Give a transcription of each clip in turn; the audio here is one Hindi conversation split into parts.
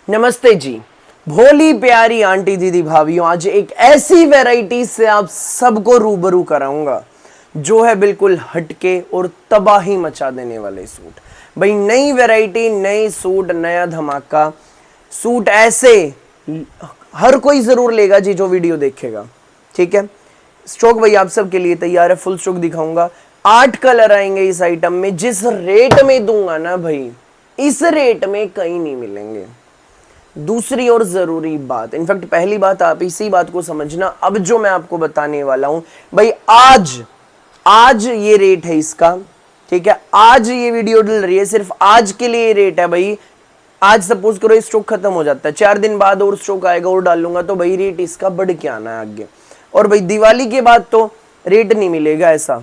नमस्ते जी, भोली प्यारी आंटी दीदी भाभीयों, आज एक ऐसी वैरायटी से आप सबको रूबरू कराऊंगा जो है बिल्कुल हटके और तबाही मचा देने वाले सूट। भाई नई वैरायटी, नई सूट, नया धमाका सूट, ऐसे हर कोई जरूर लेगा जी जो वीडियो देखेगा। ठीक है, स्टॉक भाई आप सबके लिए तैयार है, फुल स्टॉक दिखाऊंगा। 8 कलर आएंगे इस आइटम में। जिस रेट में दूंगा ना भाई, इस रेट में कहीं नहीं मिलेंगे। दूसरी और जरूरी बात, इनफैक्ट पहली बात आप इसी बात को समझना, अब जो मैं आपको बताने वाला हूं भाई, आज ये रेट है इसका। ठीक है, आज ये वीडियो डल रही है, सिर्फ आज के लिए रेट है भाई। आज सपोज करो स्टॉक खत्म हो जाता है, 4 दिन बाद और स्टॉक आएगा और डालूंगा तो भाई रेट इसका बढ़ के आना है आगे। और भाई दिवाली के बाद तो रेट नहीं मिलेगा ऐसा।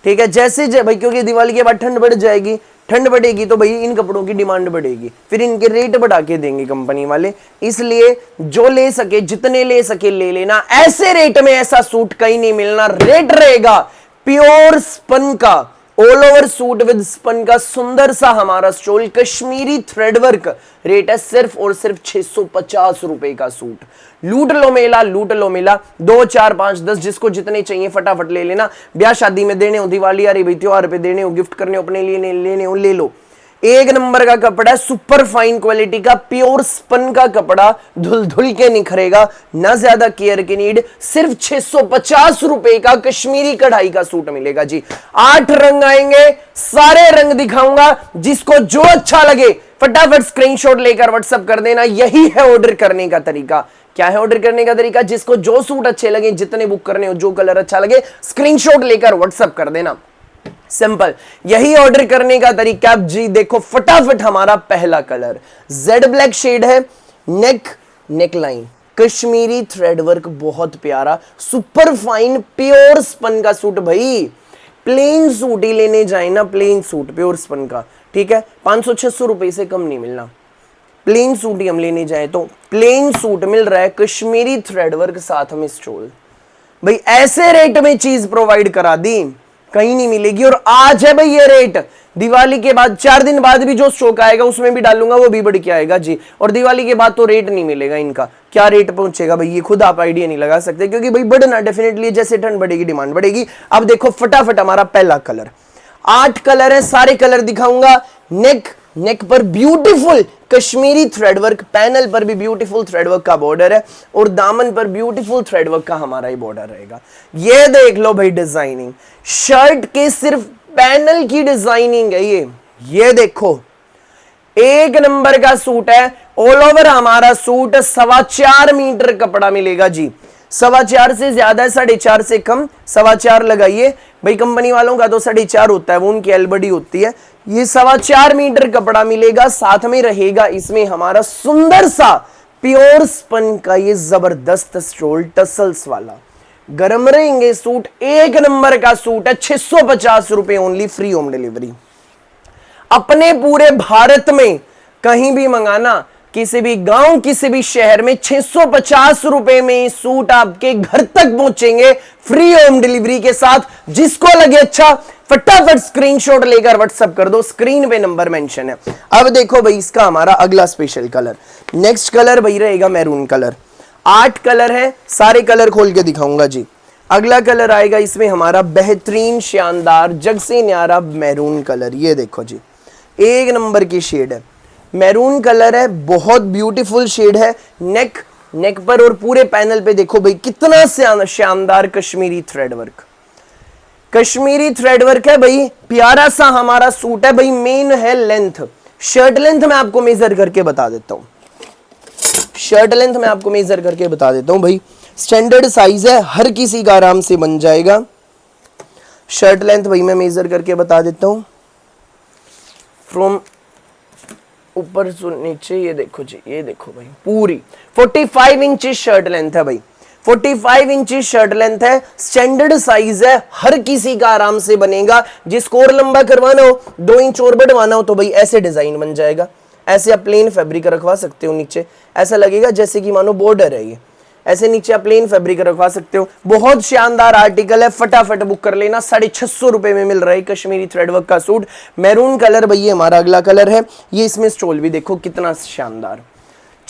ठीक है, जैसे भाई, क्योंकि दिवाली के बाद ठंड बढ़ जाएगी, ठंड बढ़ेगी तो भाई इन कपड़ों की डिमांड बढ़ेगी, फिर इनके रेट बढ़ा के देंगे कंपनी वाले। इसलिए जो ले सके, जितने ले सके ले लेना। ऐसे रेट में ऐसा सूट कहीं नहीं मिलना। रेट रहेगा प्योर स्पन का, all over suit with spun का सुंदर सा हमारा स्टोल, कश्मीरी थ्रेडवर्क। रेट है सिर्फ और सिर्फ 650 रुपए का सूट। लूट लो मेला, लूट लो मेला। 2, 4, 5, 10 जिसको जितने चाहिए फटाफट ले लेना। ब्याह शादी में देने हो, दिवाली आ रही भाई, त्योहार पे देने हो, गिफ्ट करने हो, अपने लिए लेने हो, ले लो। एक नंबर का कपड़ा है, सुपर फाइन क्वालिटी का प्योर स्पन का कपड़ा, धुल धुल के निखरेगा, ना ज्यादा केयर की नीड। सिर्फ 650 रुपए का कश्मीरी कढ़ाई का सूट मिलेगा जी। 8 रंग आएंगे, सारे रंग दिखाऊंगा। जिसको जो अच्छा लगे फटाफट स्क्रीनशॉट लेकर व्हाट्सएप कर देना। यही है ऑर्डर करने का तरीका। क्या है ऑर्डर करने का तरीका? जिसको जो सूट अच्छे लगे, जितने बुक करने हो, जो कलर अच्छा लगे, स्क्रीनशॉट लेकर व्हाट्सएप कर देना। सिंपल, यही ऑर्डर करने का तरीका। जी देखो फटाफट, हमारा पहला कलर जेड ब्लैक शेड है, नेक लाइन कश्मीरी थ्रेडवर्क, बहुत प्यारा सुपर फाइन प्योर स्पन का सूट। भाई प्लेन सूट ही लेने जाए ना, प्लेन सूट प्योर स्पन का, ठीक है, 500-600 रुपए से कम नहीं मिलना। प्लेन सूट ही हम लेने जाए तो प्लेन सूट मिल रहा है, कश्मीरी थ्रेडवर्क साथ में स्टोल। भाई ऐसे रेट में चीज प्रोवाइड करा दी, कहीं नहीं मिलेगी। और आज है भाई ये रेट। दिवाली के बाद 4 दिन बाद भी जो स्टॉक आएगा उसमें भी डालूंगा, वो भी बढ़ के आएगा जी। और दिवाली के बाद तो रेट नहीं मिलेगा इनका। क्या रेट पहुंचेगा भाई, ये खुद आप आइडिया नहीं लगा सकते, क्योंकि भाई बढ़ना डेफिनेटली, जैसे ठंड बढ़ेगी डिमांड बढ़ेगी। अब देखो फटाफट हमारा पहला कलर। 8 कलर है, सारे कलर दिखाऊंगा। नेक पर ब्यूटीफुल कश्मीरी थ्रेडवर्क, पैनल पर भी ब्यूटीफुल थ्रेडवर्क का बॉर्डर है, और दामन पर ब्यूटीफुल थ्रेडवर्क का हमारा ही बॉर्डर रहेगा। ये देख लो भाई डिजाइनिंग, शर्ट के सिर्फ पैनल की डिजाइनिंग है ये देखो, एक नंबर का सूट है। ऑल ओवर हमारा सूट 4.25 मीटर कपड़ा मिलेगा जी। 4.25 से ज्यादा है, 4.5 से कम, 4.25 लगाइए भाई। कंपनी वालों का तो 4.5 होता है, वो उनकी एल बड़ी होती है। ये 4.25 मीटर कपड़ा मिलेगा, साथ में रहेगा इसमें हमारा सुंदर सा प्योर स्पन का ये जबरदस्त स्टोल, टसल्स वाला। गरम रहेंगे सूट, एक नंबर का सूट है। 650 रुपए ओनली, फ्री होम डिलीवरी। अपने पूरे भारत में कहीं भी मंगाना, किसी भी गांव, किसी भी शहर में, 650 रुपए में सूट आपके घर तक पहुंचेंगे, फ्री होम डिलीवरी के साथ। जिसको लगे अच्छा फटाफट स्क्रीनशॉट लेकर व्हाट्सएप कर दो, स्क्रीन पे नंबर मेंशन है। अब देखो भाई इसका हमारा अगला स्पेशल कलर, नेक्स्ट कलर भाई रहेगा मैरून कलर। 8 कलर है, सारे कलर खोल के दिखाऊंगा जी। अगला कलर आएगा इसमें हमारा बेहतरीन शानदार जग से न्यारा मैरून कलर। ये देखो जी, एक नंबर की शेड है, मैरून कलर है, बहुत ब्यूटीफुल शेड है। नेक पर और पूरे पैनल पे देखो भाई कितना शानदार कश्मीरी थ्रेडवर्क, कश्मीरी थ्रेडवर्क है भाई। प्यारा सा हमारा सूट है भाई। मेन है लेंथ, शर्ट लेंथ मैं आपको मेजर करके बता देता हूं। शर्ट लेंथ मैं आपको मेजर करके बता देता हूं भाई, स्टैंडर्ड साइज है, हर किसी का आराम से बन जाएगा। शर्ट लेंथ भाई मैं मेजर करके बता देता हूं, फ्रॉम ऊपर से नीचे। ये देखो जी, ये देखो भाई, पूरी 45 इंच शर्ट लेंथ है भाई। 45 इंच शर्ट लेंथ है, स्टैंडर्ड साइज है, हर किसी का आराम से बनेगा। जिसको और लंबा करवाना हो, 2 इंच और बढ़वाना हो तो भाई ऐसे डिजाइन बन जाएगा। ऐसे आप प्लेन फैब्रिक रखवा सकते हो नीचे, ऐसा लगेगा जैसे कि मानो बॉर्डर है ये। ऐसे नीचे आप प्लेन फैब्रिक रखवा सकते हो। बहुत शानदार आर्टिकल है, फटाफट बुक कर लेना। 650 रुपए में मिल रहा है कश्मीरी थ्रेडवर्क का सूट। मैरून कलर भैया हमारा अगला कलर है। ये इसमें स्टोल भी देखो कितना शानदार,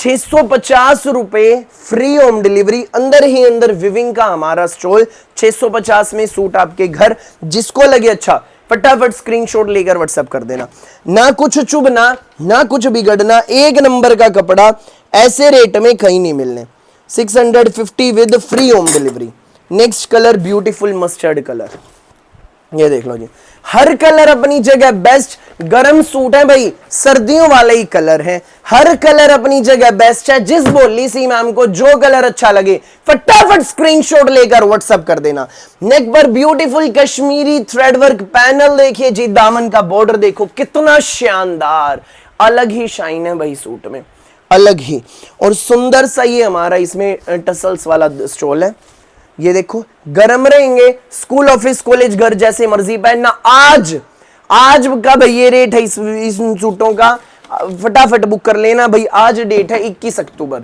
650 रुपए फ्री होम डिलीवरी, अंदर ही अंदर विविंग का हमारा स्टॉल। 650 में सूट आपके घर। जिसको लगे अच्छा फटाफट स्क्रीनशॉट लेकर व्हाट्सएप कर देना। ना कुछ चुभना ना कुछ बिगड़ना, एक नंबर का कपड़ा, ऐसे रेट में कहीं नहीं मिलने। 650 with free home delivery. Next colour beautiful mustard colour, ये देख लो जी। हर कलर अपनी जगह बेस्ट। गर्म सूट है भाई, सर्दियों वाले ही कलर हैं। हर कलर अपनी जगह बेस्ट है। जिस बोली सी मैम को जो कलर अच्छा लगे फटाफट स्क्रीनशॉट लेकर व्हाट्सएप कर देना। नेक पर beautiful Kashmiri thread work panel देखिए जी। दामन का बॉर्डर देखो कितना शानदार, अलग ही शाइन है भाई सूट में, अलग ही। और सुंदर सा ये हमारा इसमें टसल्स वाला स्टोल है। ये देखो गरम रहेंगे, स्कूल ऑफिस कॉलेज घर जैसे मर्जी पहनना। आज का भाई ये रेट है इस सूटों का, फटाफट बुक कर लेना भाई। आज डेट है 21 अक्टूबर,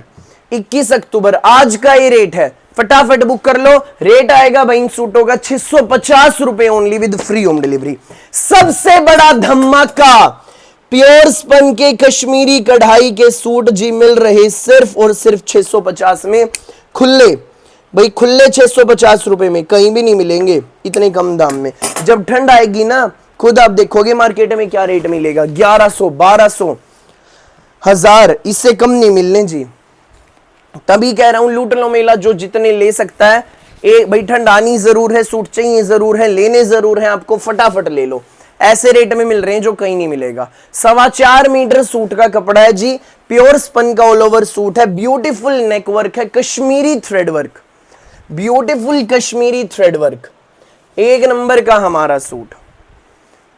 21 अक्टूबर आज का ये रेट है। फटाफट बुक कर लो। रेट आएगा भाई इन सूटों का 650 रुपए only with free home delivery. सबसे बड़ा धमाका, प्योर स्पन के कश्मीरी कढ़ाई के सूट जी मिल रहे सिर्फ और सिर्फ 650 में। खुले भाई, खुले 650 रुपए में, कहीं भी नहीं मिलेंगे इतने कम दाम में। जब ठंड आएगी ना खुद आप देखोगे मार्केट में क्या रेट मिलेगा। 1100, 1200, 1000, इससे कम नहीं मिलने जी। तभी कह रहा हूं लूट लो मेला, जो जितने ले सकता है। एक भाई ठंड आनी जरूर है, सूट चाहिए जरूर है, लेने जरूर है आपको, फटाफट ले लो। ऐसे रेट में मिल रहे हैं जो कहीं नहीं मिलेगा। 4.25 मीटर सूट का कपड़ा है जी। प्योर स्पन का ऑल ओवर सूट है। ब्यूटीफुल नेक वर्क है, Kashmiri thread work, beautiful Kashmiri thread work, एक नंबर का हमारा सूट,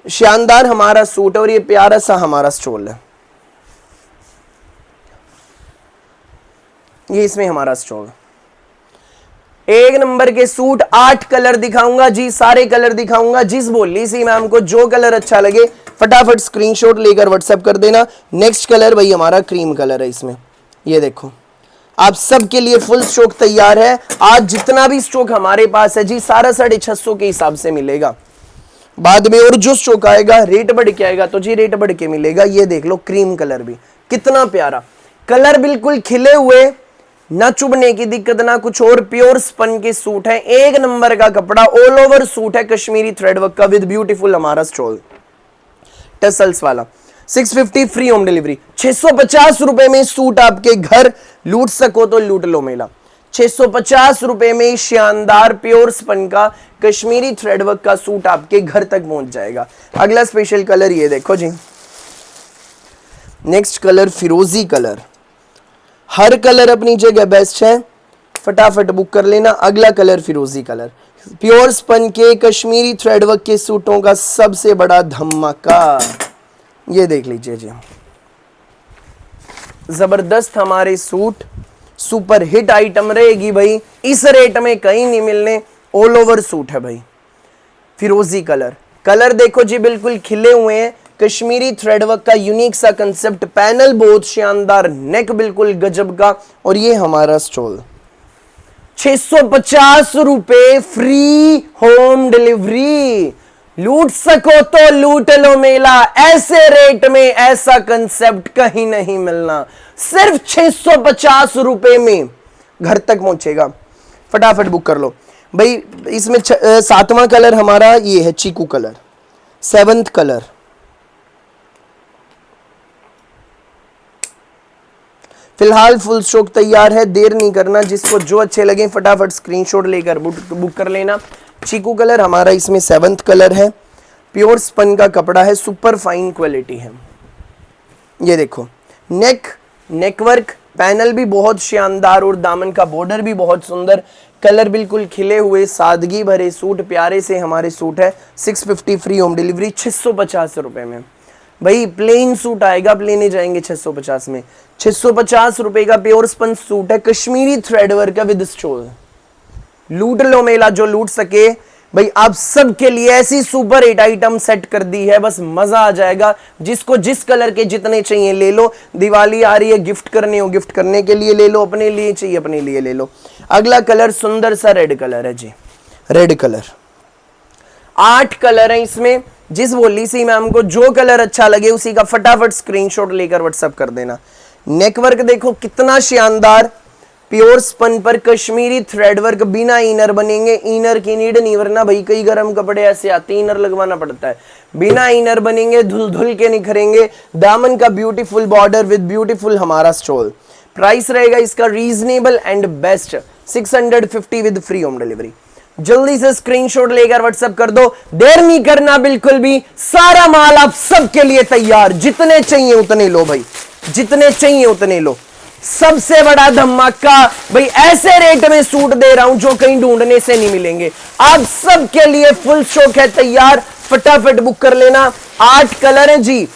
शानदार हमारा सूट। और ये प्यारा सा हमारा स्टॉल है, ये इसमें हमारा स्टॉल। एक नंबर के सूट, 8 कलर दिखाऊंगा जी, सारे कलर दिखाऊंगा। जिस बोली सी मैम को जो कलर अच्छा लगे फटाफट स्क्रीनशॉट लेकर व्हाट्सएप कर देना। नेक्स्ट कलर भाई हमारा क्रीम कलर है इसमें। ये देखो आप सबके लिए फुल स्टॉक तैयार है। आज जितना भी स्टॉक हमारे पास है जी सारा 650 के हिसाब से मिलेगा। बाद में और जो स्टॉक आएगा रेट बढ़ के आएगा तो जी रेट बढ़ के मिलेगा। ये देख लो क्रीम कलर भी कितना प्यारा कलर, बिल्कुल खिले हुए, ना चुभने की दिक्कत ना कुछ और। प्योर स्पन के सूट है, एक नंबर का कपड़ा, ऑल ओवर सूट है कश्मीरी थ्रेड वर्क का विद ब्यूटीफुल हमारा स्टॉल टसल्स वाला। 650 फ्री होम डिलीवरी। 650 रुपए में सूट आपके घर, लूट सको तो लूट लो मेला। 650 रुपए में शानदार प्योर स्पन का कश्मीरी थ्रेड वर्क का सूट आपके घर तक पहुंच जाएगा। अगला स्पेशल कलर ये देखो जी। नेक्स्ट कलर फिरोजी कलर। हर कलर अपनी जगह बेस्ट है, फटाफट बुक कर लेना। अगला कलर फिरोजी कलर, प्योर स्पन के कश्मीरी थ्रेड वर्क के सूटों का सबसे बड़ा धमाका। ये देख लीजिए जी, जबरदस्त हमारे सूट, सुपर हिट आइटम रहेगी भाई। इस रेट में कहीं नहीं मिलने, ऑल ओवर सूट है भाई। फिरोजी कलर, कलर देखो जी बिल्कुल खिले हुए हैं, कश्मीरी थ्रेडवर्क का यूनिक सा कंसेप्ट, पैनल बहुत शानदार, नेक बिल्कुल गजब का। और ये हमारा स्टॉल 650 रुपए फ्री होम डिलीवरी। लूट सको तो लूट लो मेला। ऐसे रेट में ऐसा कंसेप्ट कहीं नहीं मिलना। सिर्फ 650 रुपए में घर तक पहुंचेगा। फटाफट बुक कर लो भाई। इसमें 7वां कलर हमारा ये है चीकू कलर, 7th कलर। फिलहाल फुल स्टॉक तैयार है, देर नहीं करना। जिसको जो अच्छे लगे फटाफट स्क्रीनशॉट लेकर बुक कर लेना। चीकू कलर हमारा इसमें 7th कलर है। प्योर स्पन का कपड़ा है, सुपर फाइन क्वालिटी है। ये देखो नेकवर्क पैनल भी बहुत शानदार और दामन का बॉर्डर भी बहुत सुंदर। कलर बिल्कुल खिले हुए, सादगी भरे सूट, प्यारे से हमारे सूट है। 650 फ्री होम डिलीवरी 650 रुपए में भाई। प्लेन सूट आएगा, प्लेन जाएंगे 650 में। 650 रुपए का प्योर स्पन सूट है, कश्मीरी थ्रेडवर्क का विद स्टोल। लूट लो मेला जो लूट सके भाई। आप सबके लिए ऐसी सुपर हिट आइटम सेट कर दी है, बस मजा आ जाएगा। जिसको जिस कलर के जितने चाहिए ले लो। दिवाली आ रही है, गिफ्ट करने हो गिफ्ट करने के लिए ले लो, अपने लिए चाहिए अपने लिए ले लो। अगला कलर सुंदर सा रेड कलर है जी, रेड कलर। 8 कलर है इसमें। जिस बोली सी मैम को जो कलर अच्छा लगे उसी का फटाफट स्क्रीनशॉट लेकर व्हाट्सएप कर देना। नेकवर्क देखो कितना शानदार, प्योर स्पन पर कश्मीरी थ्रेड वर्क, बिना इनर बनेंगे, इनर की नीड नहीं, वरना भाई कई गर्म कपड़े ऐसे आते हैं इनर लगवाना पड़ता है। बिना इनर बनेंगे, धुल धुल के निखरेंगे। दामन का ब्यूटीफुल बॉर्डर विद ब्यूटीफुल हमारा स्टोल। प्राइस रहेगा इसका reasonable and best 650 with free home delivery. जल्दी से स्क्रीनशॉट लेकर व्हाट्सएप कर दो, देर नहीं करना बिल्कुल भी। सारा माल आप सबके लिए तैयार, जितने चाहिए उतने लो भाई, जितने चाहिए उतने लो। सबसे बड़ा धमाका भाई, ऐसे रेट में सूट दे रहा हूं जो कहीं ढूंढने से नहीं मिलेंगे। आप सबके लिए फुल स्टॉक है तैयार, फटाफट बुक कर लेना। 8 कलर है जी,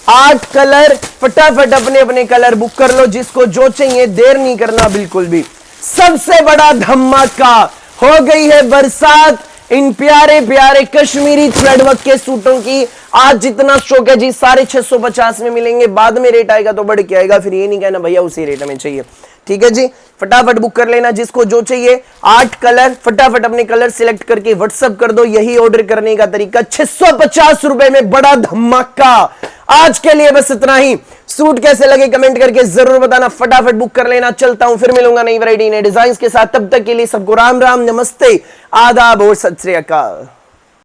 8 कलर, फटाफट अपने अपने कलर बुक कर लो, जिसको जो चाहिए, देर नहीं करना बिल्कुल भी। सबसे बड़ा धमाका, हो गई है बरसात इन प्यारे प्यारे कश्मीरी थ्रेड वर्क के सूटों की। आज जितना स्टॉक है जी 650 में मिलेंगे, बाद में रेट आएगा तो बढ़ के आएगा, फिर ये नहीं कहना भैया उसी रेट में चाहिए। ठीक है जी, फटाफट बुक कर लेना जिसको जो चाहिए। 8 कलर, फटाफट अपने कलर सिलेक्ट करके व्हाट्सएप कर दो, यही ऑर्डर करने का तरीका। 650 रुपए में बड़ा धमाका। आज के लिए बस इतना ही। सूट कैसे लगे कमेंट करके जरूर बताना, फटाफट बुक कर लेना। चलता हूं, फिर मिलूंगा नई वैरायटी नए डिजाइन के साथ। तब तक के लिए सबको राम राम, नमस्ते, आदाब और सत श्री अकाल।